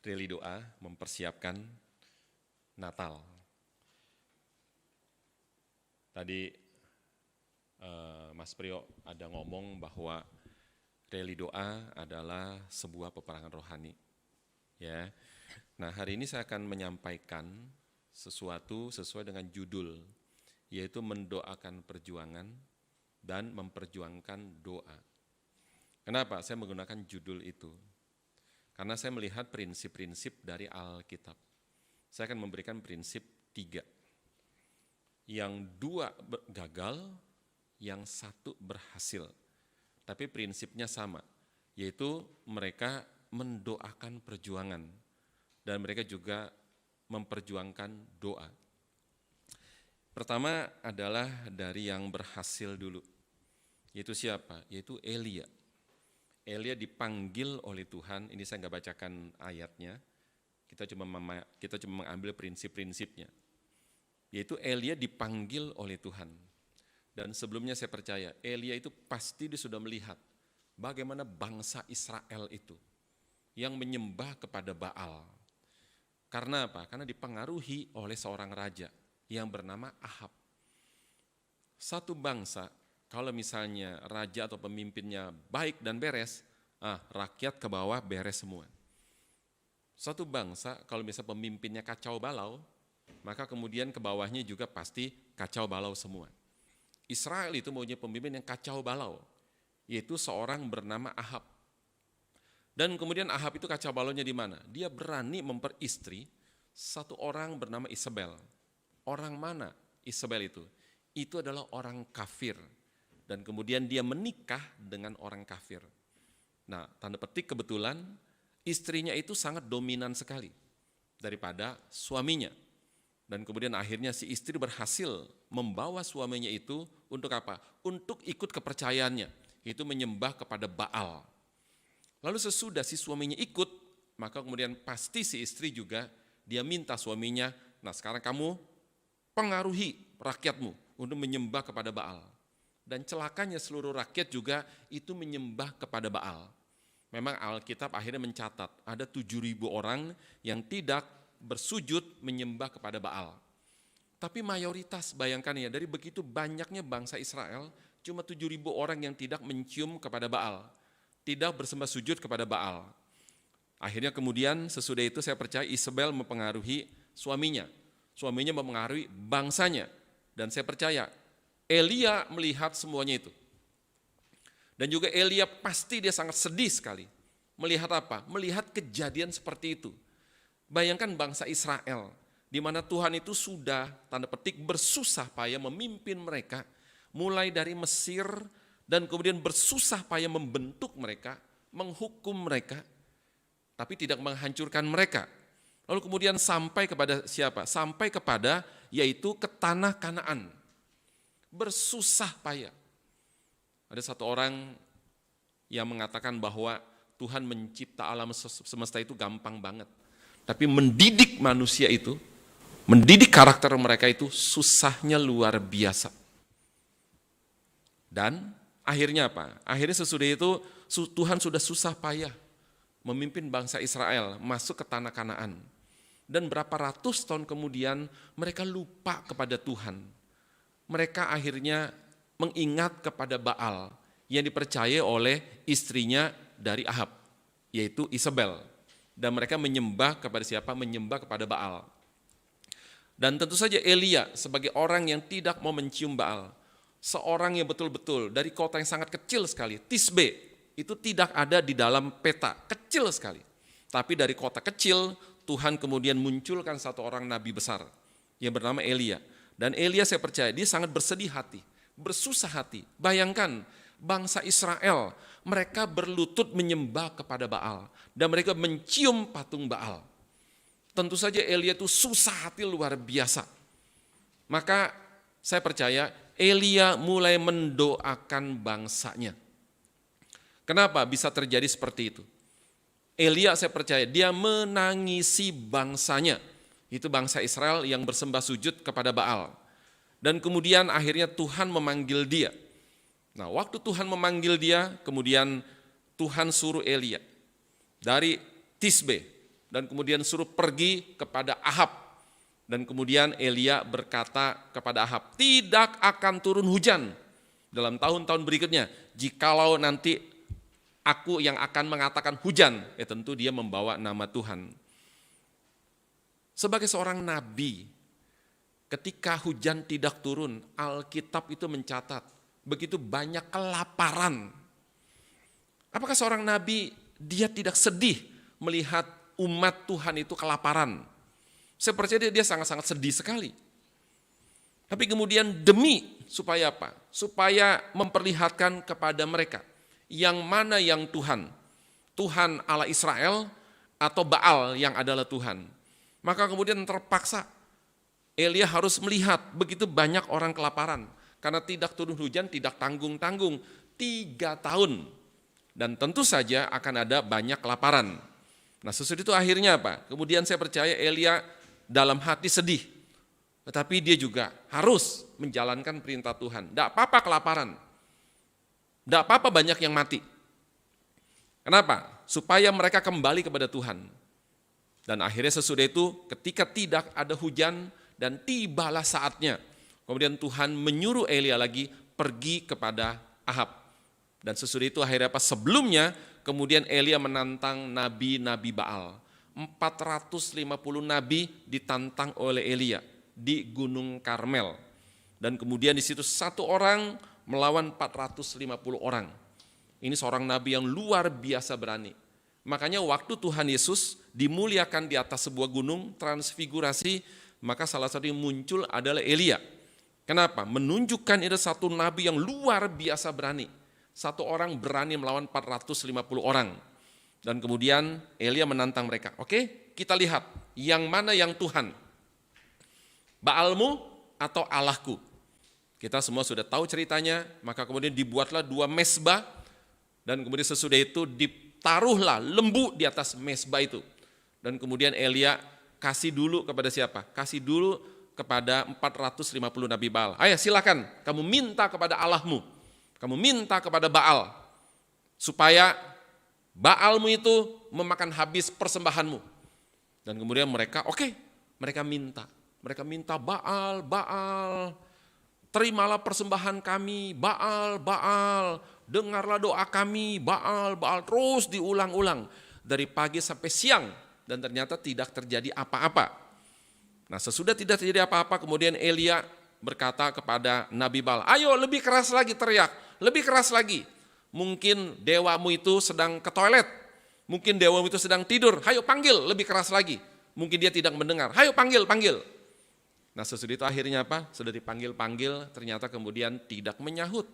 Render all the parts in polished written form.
rally doa mempersiapkan Natal. Tadi Mas Priyo ada ngomong bahwa rally doa adalah sebuah peperangan rohani. Ya. Nah, hari ini saya akan menyampaikan sesuatu sesuai dengan judul, yaitu mendoakan perjuangan dan memperjuangkan doa. Kenapa saya menggunakan judul itu? Karena saya melihat prinsip-prinsip dari Alkitab. Saya akan memberikan prinsip 3. Yang 2 gagal, yang 1 berhasil. Tapi prinsipnya sama, yaitu mereka mendoakan perjuangan dan mereka juga memperjuangkan doa. Pertama adalah dari yang berhasil dulu, yaitu siapa? Yaitu Elia. Elia dipanggil oleh Tuhan, ini saya nggak bacakan ayatnya, kita cuma mengambil prinsip-prinsipnya. Yaitu Elia dipanggil oleh Tuhan. Dan sebelumnya saya percaya, Elia itu pasti dia sudah melihat bagaimana bangsa Israel itu yang menyembah kepada Baal. Karena apa? Karena dipengaruhi oleh seorang raja yang bernama Ahab. Satu bangsa, kalau misalnya raja atau pemimpinnya baik dan beres, rakyat ke bawah beres semua. Satu bangsa, kalau misalnya pemimpinnya kacau balau, maka kemudian ke bawahnya juga pasti kacau balau semua. Israel itu maunya pemimpin yang kacau balau, yaitu seorang bernama Ahab. Dan kemudian Ahab itu kacau balaunya di mana? Dia berani memperistri satu orang bernama Isabel. Orang mana Isabel itu? Itu adalah orang kafir. Dan kemudian dia menikah dengan orang kafir. Nah, tanda petik kebetulan istrinya itu sangat dominan sekali daripada suaminya. Dan kemudian akhirnya si istri berhasil membawa suaminya itu untuk apa? Untuk ikut kepercayaannya, itu menyembah kepada Baal. Lalu sesudah si suaminya ikut, maka kemudian pasti si istri juga, dia minta suaminya, nah sekarang kamu pengaruhi rakyatmu untuk menyembah kepada Baal. Dan celakanya seluruh rakyat juga itu menyembah kepada Baal. Memang Alkitab akhirnya mencatat, ada 7.000 orang yang tidak bersujud menyembah kepada Baal. Tapi mayoritas, bayangkan ya, dari begitu banyaknya bangsa Israel, cuma 7.000 orang yang tidak mencium kepada Baal, tidak bersembah sujud kepada Baal. Akhirnya kemudian sesudah itu saya percaya Isabel mempengaruhi suaminya. Suaminya mempengaruhi bangsanya. Dan saya percaya Elia melihat semuanya itu. Dan juga Elia pasti dia sangat sedih sekali. Melihat apa? Melihat kejadian seperti itu. Bayangkan bangsa Israel, di mana Tuhan itu sudah tanda petik bersusah payah memimpin mereka, mulai dari Mesir dan kemudian bersusah payah membentuk mereka, menghukum mereka, tapi tidak menghancurkan mereka. Lalu kemudian sampai kepada siapa? Sampai kepada yaitu ke tanah Kanaan. Bersusah payah. Ada satu orang yang mengatakan bahwa Tuhan mencipta alam semesta itu gampang banget. Tapi mendidik manusia itu, mendidik karakter mereka itu susahnya luar biasa. Dan akhirnya apa? Akhirnya sesudah itu Tuhan sudah susah payah memimpin bangsa Israel masuk ke tanah Kanaan. Dan berapa ratus tahun kemudian mereka lupa kepada Tuhan. Mereka akhirnya mengingat kepada Baal yang dipercaya oleh istrinya dari Ahab, yaitu Isabel. Dan mereka menyembah kepada siapa? Menyembah kepada Baal. Dan tentu saja Elia sebagai orang yang tidak mau mencium Baal, seorang yang betul-betul dari kota yang sangat kecil sekali, Tisbe, itu tidak ada di dalam peta, kecil sekali. Tapi dari kota kecil, Tuhan kemudian munculkan satu orang nabi besar yang bernama Elia. Dan Elia saya percaya dia sangat bersedih hati, bersusah hati. Bayangkan bangsa Israel, mereka berlutut menyembah kepada Baal dan mereka mencium patung Baal. Tentu saja Elia itu susah hati luar biasa. Maka saya percaya Elia mulai mendoakan bangsanya. Kenapa bisa terjadi seperti itu? Elia saya percaya dia menangisi bangsanya. Itu bangsa Israel yang bersembah sujud kepada Baal. Dan kemudian akhirnya Tuhan memanggil dia. Nah, waktu Tuhan memanggil dia, kemudian Tuhan suruh Elia dari Tisbe, dan kemudian suruh pergi kepada Ahab. Dan kemudian Elia berkata kepada Ahab, tidak akan turun hujan dalam tahun-tahun berikutnya. Jikalau nanti aku yang akan mengatakan hujan, tentu dia membawa nama Tuhan. Sebagai seorang nabi, ketika hujan tidak turun, Alkitab itu mencatat begitu banyak kelaparan. Apakah seorang nabi dia tidak sedih melihat umat Tuhan itu kelaparan? Saya percaya dia sangat-sangat sedih sekali. Tapi kemudian demi supaya apa? Supaya memperlihatkan kepada mereka yang mana yang Tuhan. Tuhan Allah Israel atau Baal yang adalah Tuhan. Maka kemudian terpaksa Elia harus melihat begitu banyak orang kelaparan. Karena tidak turun hujan, tidak tanggung-tanggung. 3 tahun. Dan tentu saja akan ada banyak kelaparan. Nah sesudah itu akhirnya apa? Kemudian saya percaya Elia dalam hati sedih. Tetapi dia juga harus menjalankan perintah Tuhan. Tidak apa-apa kelaparan. Tidak apa-apa banyak yang mati. Kenapa? Supaya mereka kembali kepada Tuhan. Dan akhirnya sesudah itu ketika tidak ada hujan dan tibalah saatnya. Kemudian Tuhan menyuruh Elia lagi pergi kepada Ahab. Dan sesudah itu akhirnya apa? Sebelumnya kemudian Elia menantang nabi-nabi Baal. 450 nabi ditantang oleh Elia di Gunung Karmel. Dan kemudian di situ satu orang melawan 450 orang. Ini seorang nabi yang luar biasa berani. Makanya waktu Tuhan Yesus dimuliakan di atas sebuah gunung transfigurasi, maka salah satu yang muncul adalah Elia. Kenapa? Menunjukkan itu satu nabi yang luar biasa berani. Satu orang berani melawan 450 orang. Dan kemudian Elia menantang mereka. Oke, kita lihat yang mana yang Tuhan. Baalmu atau Allahku. Kita semua sudah tahu ceritanya, maka kemudian dibuatlah 2 mezbah. Dan kemudian sesudah itu ditaruhlah lembu di atas mezbah itu. Dan kemudian Elia kasih dulu kepada siapa? Kasih dulu kepada 450 nabi Baal. Ayo silakan, kamu minta kepada Allahmu. Kamu minta kepada Baal. Supaya Baalmu itu memakan habis persembahanmu. Dan kemudian mereka, mereka minta. Mereka minta Baal, Baal. Terimalah persembahan kami, Baal, Baal. Dengarlah doa kami, Baal, Baal. Terus diulang-ulang. Dari pagi sampai siang. Dan ternyata tidak terjadi apa-apa. Nah sesudah tidak terjadi apa-apa, kemudian Elia berkata kepada Nabi Baal, ayo lebih keras lagi teriak, lebih keras lagi. Mungkin dewamu itu sedang ke toilet, mungkin dewamu itu sedang tidur, ayo panggil lebih keras lagi. Mungkin dia tidak mendengar, ayo panggil. Nah sesudah itu akhirnya apa? Sudah dipanggil-panggil, ternyata kemudian tidak menyahut.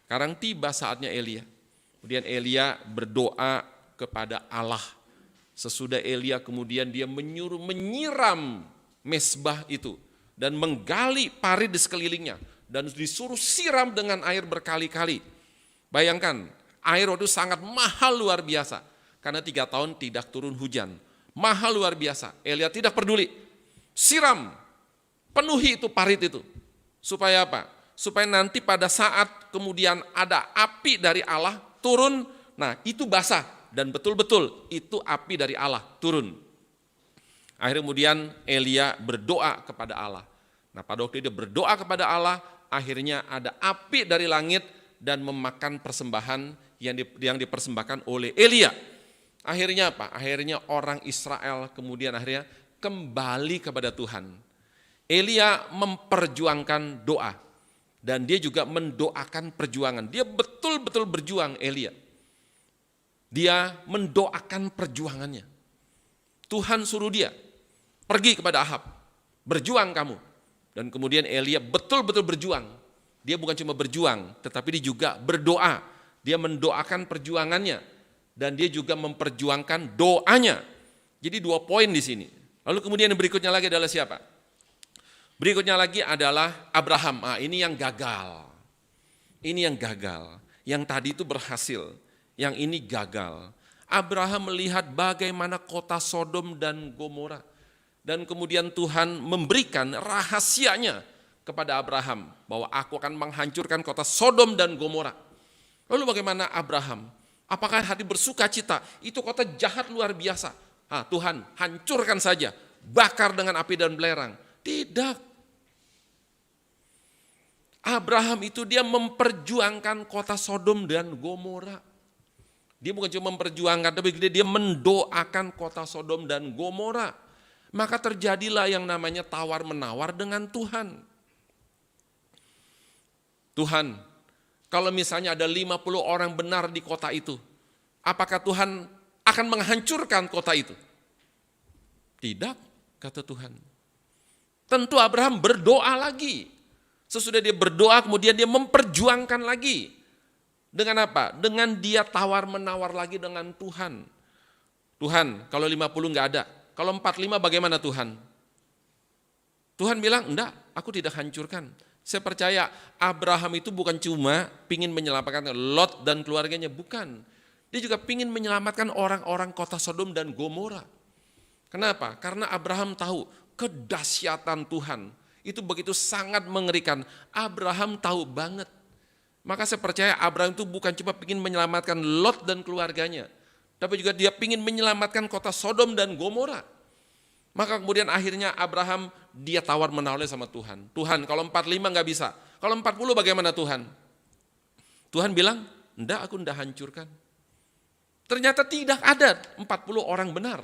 Sekarang tiba saatnya Elia. Kemudian Elia berdoa kepada Allah. Sesudah Elia kemudian dia menyuruh menyiram mezbah itu dan menggali parit di sekelilingnya dan disuruh siram dengan air berkali-kali. Bayangkan, air itu sangat mahal luar biasa karena 3 tahun tidak turun hujan. Mahal luar biasa. Elia tidak peduli. Siram, penuhi itu parit itu. Supaya apa? Supaya nanti pada saat kemudian ada api dari Allah turun, nah itu basah. Dan betul-betul itu api dari Allah turun. Akhirnya kemudian Elia berdoa kepada Allah. Nah pada waktu dia berdoa kepada Allah, akhirnya ada api dari langit dan memakan persembahan yang dipersembahkan oleh Elia. Akhirnya apa? Akhirnya orang Israel kemudian akhirnya kembali kepada Tuhan. Elia memperjuangkan doa. Dan dia juga mendoakan perjuangan. Dia betul-betul berjuang Elia. Dia mendoakan perjuangannya. Tuhan suruh dia pergi kepada Ahab, berjuang kamu. Dan kemudian Elia betul-betul berjuang. Dia bukan cuma berjuang, tetapi dia juga berdoa. Dia mendoakan perjuangannya dan dia juga memperjuangkan doanya. Jadi 2 poin di sini. Lalu kemudian yang berikutnya lagi adalah siapa? Berikutnya lagi adalah Abraham. Ini yang gagal. Ini yang gagal. Yang tadi itu berhasil. Yang ini gagal. Abraham melihat bagaimana kota Sodom dan Gomora. Dan kemudian Tuhan memberikan rahasianya kepada Abraham. Bahwa aku akan menghancurkan kota Sodom dan Gomora. Lalu bagaimana Abraham? Apakah hati bersuka cita? Itu kota jahat luar biasa. Tuhan hancurkan saja, bakar dengan api dan belerang. Tidak. Abraham itu dia memperjuangkan kota Sodom dan Gomora. Dia bukan cuma memperjuangkan, tapi dia mendoakan kota Sodom dan Gomora. Maka terjadilah yang namanya tawar-menawar dengan Tuhan. Tuhan, kalau misalnya ada 50 orang benar di kota itu, apakah Tuhan akan menghancurkan kota itu? Tidak, kata Tuhan. Tentu Abraham berdoa lagi. Sesudah dia berdoa, kemudian dia memperjuangkan lagi. Dengan apa? Dengan dia tawar-menawar lagi dengan Tuhan. Tuhan, kalau 50 enggak ada. Kalau 45 bagaimana Tuhan? Tuhan bilang, enggak, aku tidak hancurkan. Saya percaya Abraham itu bukan cuma pingin menyelamatkan Lot dan keluarganya, bukan. Dia juga pingin menyelamatkan orang-orang kota Sodom dan Gomora. Kenapa? Karena Abraham tahu kedahsyatan Tuhan. Itu begitu sangat mengerikan. Abraham tahu banget. Maka saya percaya Abraham itu bukan cuma ingin menyelamatkan Lot dan keluarganya, tapi juga dia ingin menyelamatkan kota Sodom dan Gomora. Maka kemudian akhirnya Abraham dia tawar-menawar sama Tuhan. Tuhan, kalau 45 nggak bisa, kalau 40 bagaimana Tuhan? Tuhan bilang, enggak, aku enggak hancurkan. Ternyata tidak ada 40 orang benar.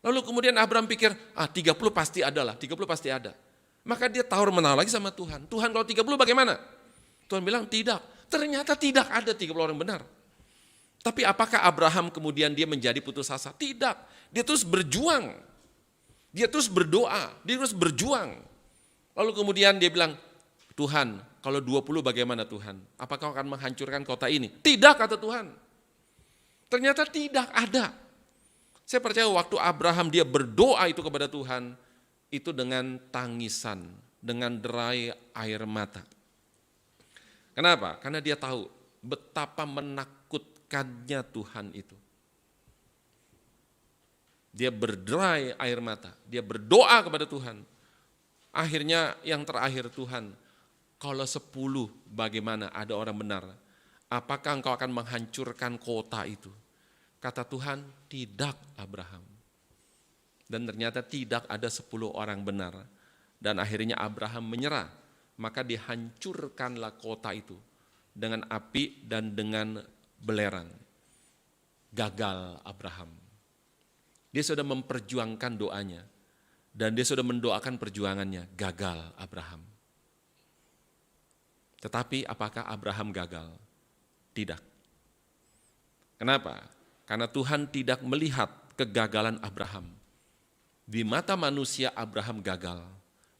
Lalu kemudian Abraham pikir, 30 pasti ada lah, 30 pasti ada. Maka dia tawar-menawar lagi sama Tuhan. Tuhan, kalau 30 bagaimana? Tuhan bilang tidak, ternyata tidak ada 30 orang benar. Tapi apakah Abraham kemudian dia menjadi putus asa? Tidak, dia terus berjuang. Dia terus berdoa, dia terus berjuang. Lalu kemudian dia bilang, Tuhan, kalau 20 bagaimana Tuhan? Apakah akan menghancurkan kota ini? Tidak, kata Tuhan. Ternyata tidak ada. Saya percaya waktu Abraham dia berdoa itu kepada Tuhan, itu dengan tangisan, dengan derai air mata. Kenapa? Karena dia tahu betapa menakutkannya Tuhan itu. Dia berderai air mata, dia berdoa kepada Tuhan. Akhirnya yang terakhir Tuhan, kalau 10 bagaimana ada orang benar, apakah engkau akan menghancurkan kota itu? Kata Tuhan, tidak Abraham. Dan ternyata tidak ada 10 orang benar. Dan akhirnya Abraham menyerah. Maka dihancurkanlah kota itu dengan api dan dengan belerang. Gagal Abraham. Dia sudah memperjuangkan doanya dan dia sudah mendoakan perjuangannya. Gagal Abraham. Tetapi apakah Abraham gagal? Tidak. Kenapa? Karena Tuhan tidak melihat kegagalan Abraham. Di mata manusia Abraham gagal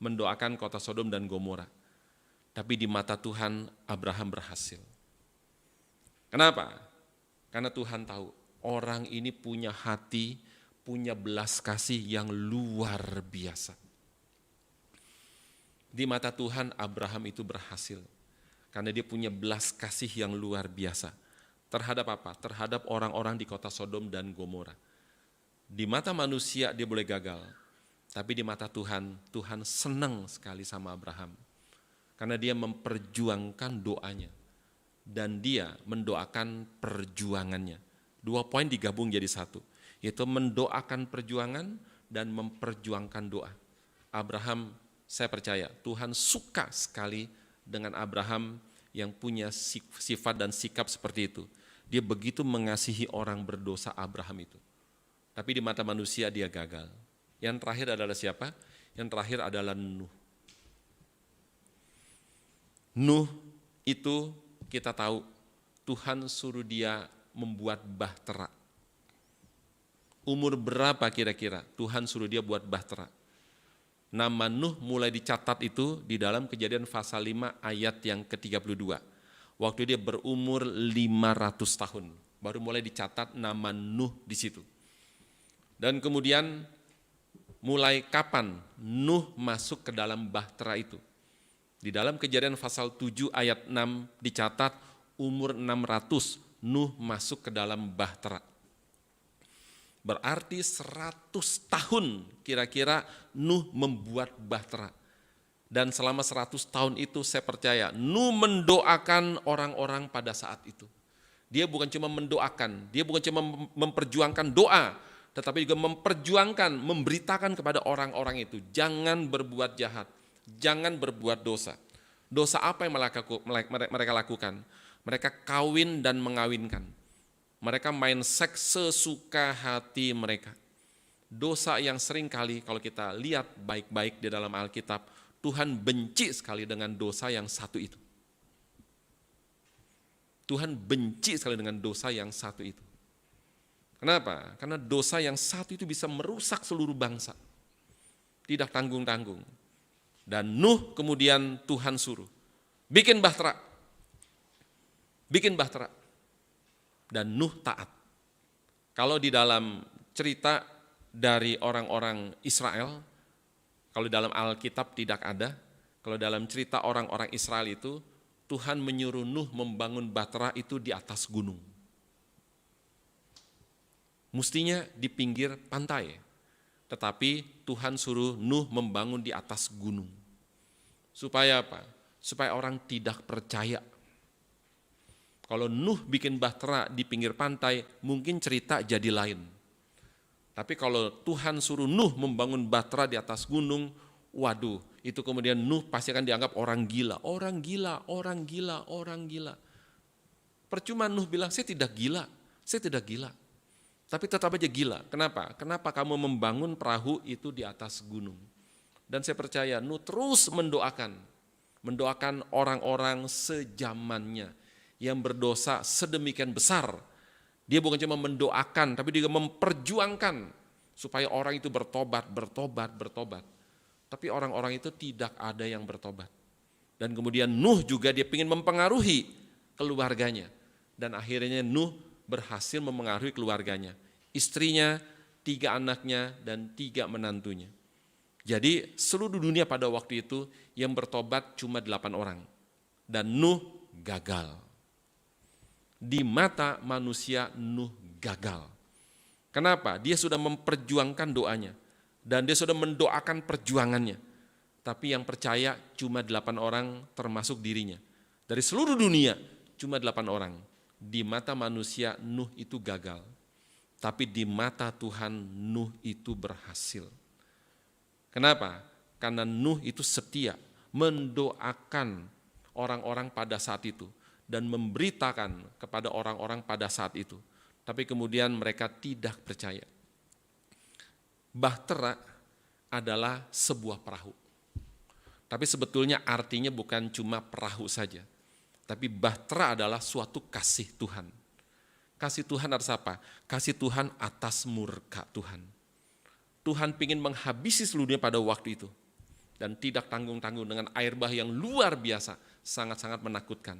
mendoakan kota Sodom dan Gomora. Tapi di mata Tuhan Abraham berhasil. Kenapa? Karena Tuhan tahu orang ini punya hati, punya belas kasih yang luar biasa. Di mata Tuhan Abraham itu berhasil. Karena dia punya belas kasih yang luar biasa. Terhadap apa? Terhadap orang-orang di kota Sodom dan Gomora. Di mata manusia dia boleh gagal. Tapi di mata Tuhan, Tuhan senang sekali sama Abraham. Karena dia memperjuangkan doanya. Dan dia mendoakan perjuangannya. 2 poin digabung jadi satu. Yaitu mendoakan perjuangan dan memperjuangkan doa. Abraham, saya percaya Tuhan suka sekali dengan Abraham yang punya sifat dan sikap seperti itu. Dia begitu mengasihi orang berdosa Abraham itu. Tapi di mata manusia dia gagal. Yang terakhir adalah siapa? Yang terakhir adalah Nuh. Nuh itu kita tahu Tuhan suruh dia membuat bahtera. Umur berapa kira-kira Tuhan suruh dia buat bahtera? Nama Nuh mulai dicatat itu di dalam Kejadian pasal 5 ayat yang ke-32. Waktu dia berumur 500 tahun, baru mulai dicatat nama Nuh di situ. Dan kemudian mulai kapan Nuh masuk ke dalam bahtera itu? Di dalam Kejadian pasal 7 ayat 6 dicatat umur 600 Nuh masuk ke dalam bahtera. Berarti 100 tahun kira-kira Nuh membuat bahtera. Dan selama 100 tahun itu saya percaya Nuh mendoakan orang-orang pada saat itu. Dia bukan cuma mendoakan, dia bukan cuma memperjuangkan doa, tetapi juga memperjuangkan, memberitakan kepada orang-orang itu, jangan berbuat jahat, jangan berbuat dosa. Dosa apa yang mereka lakukan? Mereka kawin dan mengawinkan. Mereka main seks sesuka hati mereka. Dosa yang sering kali kalau kita lihat baik-baik di dalam Alkitab, Tuhan benci sekali dengan dosa yang satu itu. Tuhan benci sekali dengan dosa yang satu itu. Kenapa? Karena dosa yang satu itu bisa merusak seluruh bangsa. Tidak tanggung-tanggung. Dan Nuh kemudian Tuhan suruh, bikin bahtera. Bikin bahtera. Dan Nuh taat. Kalau di dalam cerita dari orang-orang Israel, kalau dalam Alkitab tidak ada, kalau dalam cerita orang-orang Israel itu, Tuhan menyuruh Nuh membangun bahtera itu di atas gunung. Mestinya di pinggir pantai, tetapi Tuhan suruh Nuh membangun di atas gunung. Supaya apa? Supaya orang tidak percaya. Kalau Nuh bikin bahtera di pinggir pantai, mungkin cerita jadi lain. Tapi kalau Tuhan suruh Nuh membangun bahtera di atas gunung, waduh, itu kemudian Nuh pasti akan dianggap orang gila. Orang gila, orang gila, orang gila. Percuma Nuh bilang, saya tidak gila, saya tidak gila. Tapi tetap aja gila. Kenapa? Kenapa kamu membangun perahu itu di atas gunung? Dan saya percaya Nuh terus mendoakan orang-orang sejamannya yang berdosa sedemikian besar. Dia bukan cuma mendoakan, tapi juga memperjuangkan supaya orang itu bertobat. Tapi orang-orang itu tidak ada yang bertobat. Dan kemudian Nuh juga dia ingin mempengaruhi keluarganya. Dan akhirnya Nuh berhasil mempengaruhi keluarganya. Istrinya, 3 anaknya, dan 3 menantunya. Jadi seluruh dunia pada waktu itu yang bertobat cuma 8 orang. Dan Nuh gagal. Di mata manusia Nuh gagal. Kenapa? Dia sudah memperjuangkan doanya. Dan dia sudah mendoakan perjuangannya. Tapi yang percaya cuma 8 orang termasuk dirinya. Dari seluruh dunia cuma 8 orang. Di mata manusia Nuh itu gagal. Tapi di mata Tuhan Nuh itu berhasil. Kenapa? Karena Nuh itu setia mendoakan orang-orang pada saat itu dan memberitakan kepada orang-orang pada saat itu. Tapi kemudian mereka tidak percaya. Bahtera adalah sebuah perahu. Tapi sebetulnya artinya bukan cuma perahu saja. Tapi bahtera adalah suatu kasih Tuhan. Kasih Tuhan atas apa? Kasih Tuhan atas murka Tuhan. Tuhan ingin menghabisi seluruh dunia pada waktu itu. Dan tidak tanggung-tanggung dengan air bah yang luar biasa. Sangat-sangat menakutkan.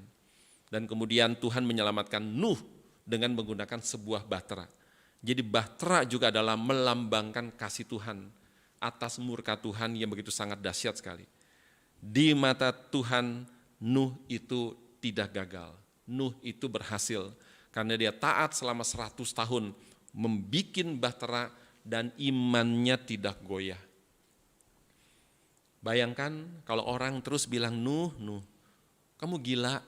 Dan kemudian Tuhan menyelamatkan Nuh dengan menggunakan sebuah bahtera. Jadi bahtera juga adalah melambangkan kasih Tuhan atas murka Tuhan yang begitu sangat dahsyat sekali. Di mata Tuhan, Nuh itu tidak gagal. Nuh itu berhasil karena dia taat selama 100 tahun membikin bahtera dan imannya tidak goyah. Bayangkan kalau orang terus bilang, Nuh, kamu gila.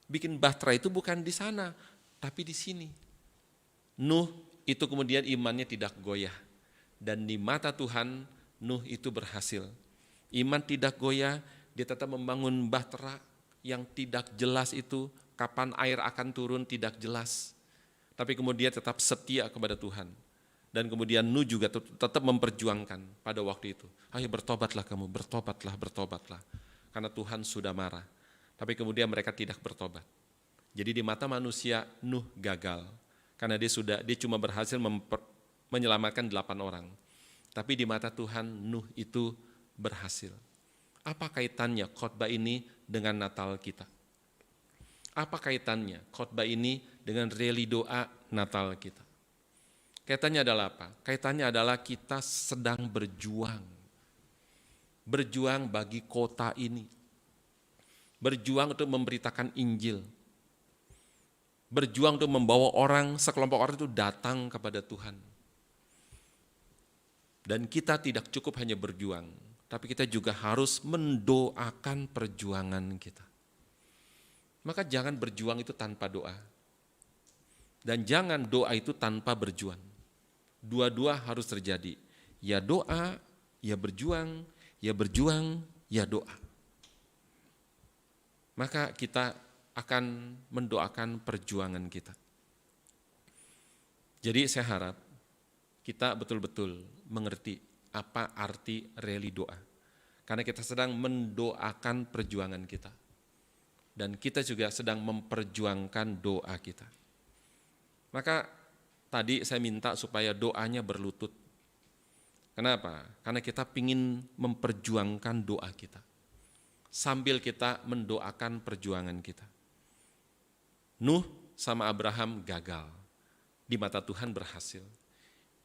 Bikin bahtera itu bukan di sana, tapi di sini. Nuh itu kemudian imannya tidak goyah. Dan di mata Tuhan, Nuh itu berhasil. Iman tidak goyah, dia tetap membangun bahtera yang tidak jelas itu, kapan air akan turun tidak jelas. Tapi kemudian tetap setia kepada Tuhan. Dan kemudian Nuh juga tetap memperjuangkan pada waktu itu. Ayo bertobatlah kamu, bertobatlah. Karena Tuhan sudah marah. Tapi kemudian mereka tidak bertobat. Jadi di mata manusia Nuh gagal. Karena dia cuma berhasil menyelamatkan 8 orang. Tapi di mata Tuhan Nuh itu berhasil. Apa kaitannya khotbah ini dengan Natal kita? Apa kaitannya khotbah ini dengan reli doa Natal kita? Kaitannya adalah apa? Kaitannya adalah kita sedang berjuang. Berjuang bagi kota ini. Berjuang untuk memberitakan Injil. Berjuang untuk membawa sekelompok orang itu datang kepada Tuhan. Dan kita tidak cukup hanya berjuang, tapi kita juga harus mendoakan perjuangan kita. Maka jangan berjuang itu tanpa doa. Dan jangan doa itu tanpa berjuang. Dua-dua harus terjadi. Ya doa, ya berjuang, ya doa. Maka kita akan mendoakan perjuangan kita. Jadi saya harap kita betul-betul mengerti apa arti reli doa. Karena kita sedang mendoakan perjuangan kita. Dan kita juga sedang memperjuangkan doa kita. Maka tadi saya minta supaya doanya berlutut. Kenapa? Karena kita ingin memperjuangkan doa kita. Sambil kita mendoakan perjuangan kita. Nuh sama Abraham gagal. Di mata Tuhan berhasil.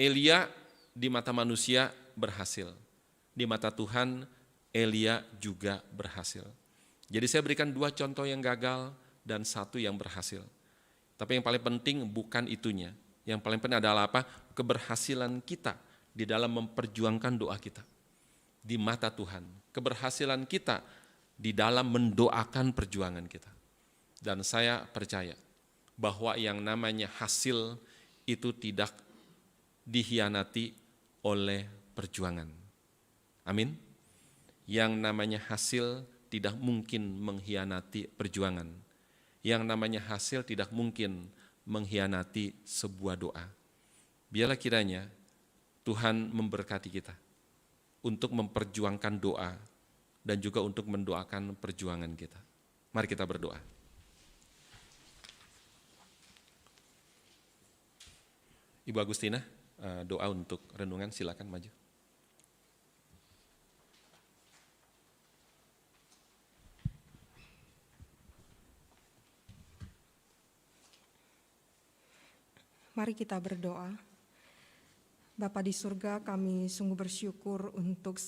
Elia di mata manusia berhasil. Di mata Tuhan Elia juga berhasil. Jadi saya berikan 2 contoh yang gagal dan 1 yang berhasil. Tapi yang paling penting bukan itunya. Yang paling penting adalah apa? Keberhasilan kita di dalam memperjuangkan doa kita. Di mata Tuhan. Keberhasilan kita di dalam mendoakan perjuangan kita. Dan saya percaya bahwa yang namanya hasil itu tidak dihianati oleh perjuangan. Amin. Yang namanya hasil tidak mungkin mengkhianati perjuangan. Yang namanya hasil tidak mungkin mengkhianati sebuah doa. Biarlah kiranya Tuhan memberkati kita untuk memperjuangkan doa dan juga untuk mendoakan perjuangan kita. Mari kita berdoa. Ibu Agustina, doa untuk renungan, silakan maju. Mari kita berdoa. Bapa di surga, kami sungguh bersyukur untuk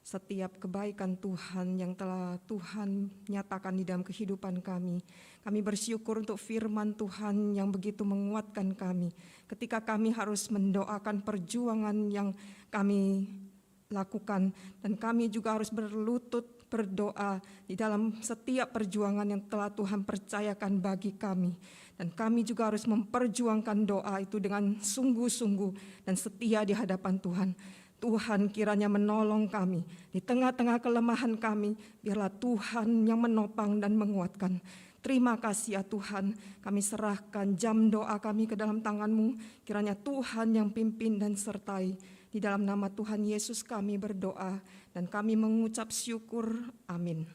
setiap kebaikan Tuhan yang telah Tuhan nyatakan di dalam kehidupan kami. Kami bersyukur untuk firman Tuhan yang begitu menguatkan kami. Ketika kami harus mendoakan perjuangan yang kami lakukan, dan kami juga harus berlutut berdoa di dalam setiap perjuangan yang telah Tuhan percayakan bagi kami. Dan kami juga harus memperjuangkan doa itu dengan sungguh-sungguh dan setia di hadapan Tuhan. Tuhan kiranya menolong kami di tengah-tengah kelemahan kami, biarlah Tuhan yang menopang dan menguatkan. Terima kasih ya Tuhan, kami serahkan jam doa kami ke dalam tangan-Mu, kiranya Tuhan yang pimpin dan sertai. Di dalam nama Tuhan Yesus kami berdoa dan kami mengucap syukur, amin.